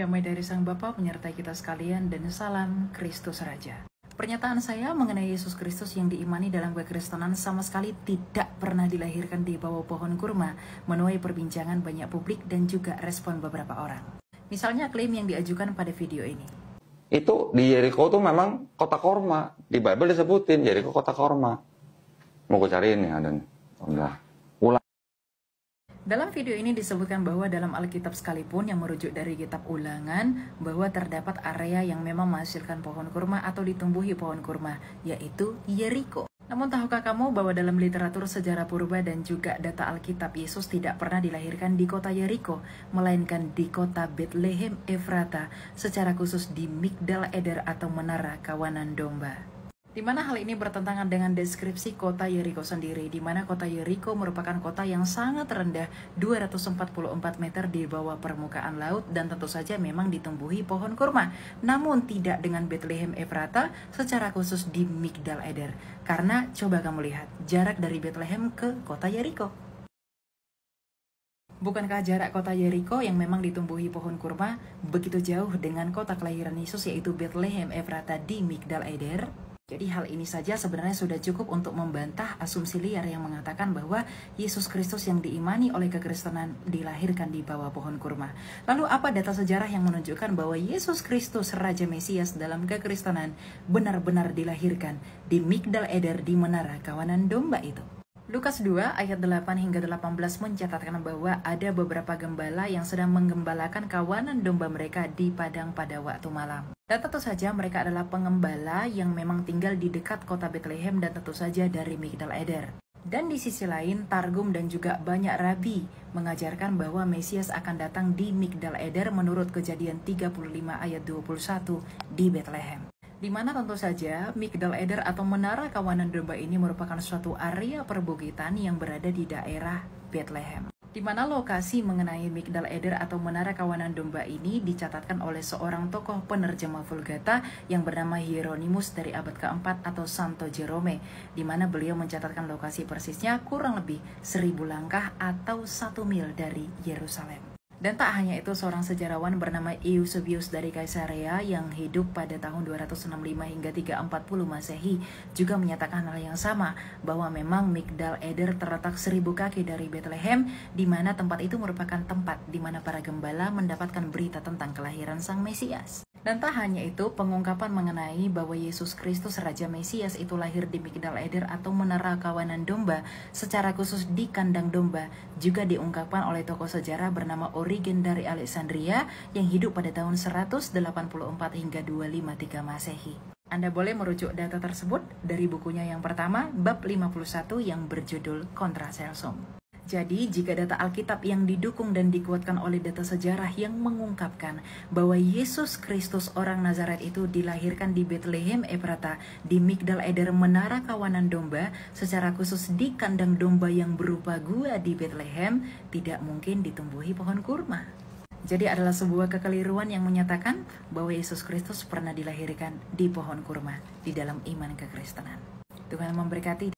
damai dari Sang Bapa menyertai kita sekalian dan salam Kristus Raja. Pernyataan saya mengenai Yesus Kristus yang diimani dalam kekristenan sama sekali tidak pernah dilahirkan di bawah pohon kurma, menuai perbincangan banyak publik dan juga respon beberapa orang. Misalnya klaim yang diajukan pada video ini. Itu di Yeriko tuh memang kota korma. Di Bible disebutin Yeriko kota korma. Mau gue cariin ya dan udah. Dalam video ini disebutkan bahwa dalam Alkitab sekalipun yang merujuk dari kitab Ulangan bahwa terdapat area yang memang menghasilkan pohon kurma atau ditumbuhi pohon kurma, yaitu Yeriko. Namun tahukah kamu bahwa dalam literatur sejarah purba dan juga data Alkitab, Yesus tidak pernah dilahirkan di kota Yeriko, melainkan di kota Bethlehem Efrata, secara khusus di Migdal Eder atau Menara Kawanan Domba. Di mana hal ini bertentangan dengan deskripsi kota Yeriko sendiri, di mana kota Yeriko merupakan kota yang sangat rendah, 244 meter di bawah permukaan laut, dan tentu saja memang ditumbuhi pohon kurma. Namun tidak dengan Bethlehem Efrata, secara khusus di Migdal Eder. Karena coba kamu lihat, jarak dari Bethlehem ke kota Yeriko. Bukankah jarak kota Yeriko yang memang ditumbuhi pohon kurma begitu jauh dengan kota kelahiran Yesus yaitu Bethlehem Efrata di Migdal Eder? Jadi hal ini saja sebenarnya sudah cukup untuk membantah asumsi liar yang mengatakan bahwa Yesus Kristus yang diimani oleh kekristenan dilahirkan di bawah pohon kurma. Lalu apa data sejarah yang menunjukkan bahwa Yesus Kristus Raja Mesias dalam kekristenan benar-benar dilahirkan di Migdal Eder di Menara Kawanan Domba itu? Lukas 2 ayat 8 hingga 18 mencatatkan bahwa ada beberapa gembala yang sedang menggembalakan kawanan domba mereka di padang pada waktu malam. Dan tentu saja mereka adalah pengembala yang memang tinggal di dekat kota Bethlehem dan tentu saja dari Migdal Eder. Dan di sisi lain, Targum dan juga banyak rabi mengajarkan bahwa Mesias akan datang di Migdal Eder menurut Kejadian 35 ayat 21 di Bethlehem. Di mana tentu saja Migdal Eder atau Menara Kawanan Domba ini merupakan suatu area perbukitan yang berada di daerah Bethlehem. Di mana lokasi mengenai Migdal Eder atau Menara Kawanan Domba ini dicatatkan oleh seorang tokoh penerjemah Vulgata yang bernama Hieronymus dari abad keempat atau Santo Jerome, di mana beliau mencatatkan lokasi persisnya kurang lebih 1000 langkah atau 1 mil dari Yerusalem. Dan tak hanya itu, seorang sejarawan bernama Eusebius dari Kaisarea yang hidup pada tahun 265 hingga 340 Masehi juga menyatakan hal yang sama, bahwa memang Migdal Eder terletak 1000 kaki dari Bethlehem, di mana tempat itu merupakan tempat di mana para gembala mendapatkan berita tentang kelahiran Sang Mesias. Dan tak hanya itu, pengungkapan mengenai bahwa Yesus Kristus Raja Mesias itu lahir di Migdal Eder atau Menara Kawanan Domba, secara khusus di kandang domba, juga diungkapkan oleh tokoh sejarah bernama Origen dari Alexandria yang hidup pada tahun 184 hingga 253 Masehi. Anda boleh merujuk data tersebut dari bukunya yang pertama, bab 51 yang berjudul Contra Celsum. Jadi, jika data Alkitab yang didukung dan dikuatkan oleh data sejarah yang mengungkapkan bahwa Yesus Kristus orang Nazaret itu dilahirkan di Bethlehem Efrata, di Migdal Eder Menara Kawanan Domba, secara khusus di kandang domba yang berupa gua di Bethlehem, tidak mungkin ditumbuhi pohon kurma. Jadi adalah sebuah kekeliruan yang menyatakan bahwa Yesus Kristus pernah dilahirkan di pohon kurma di dalam iman kekristenan. Tuhan memberkati.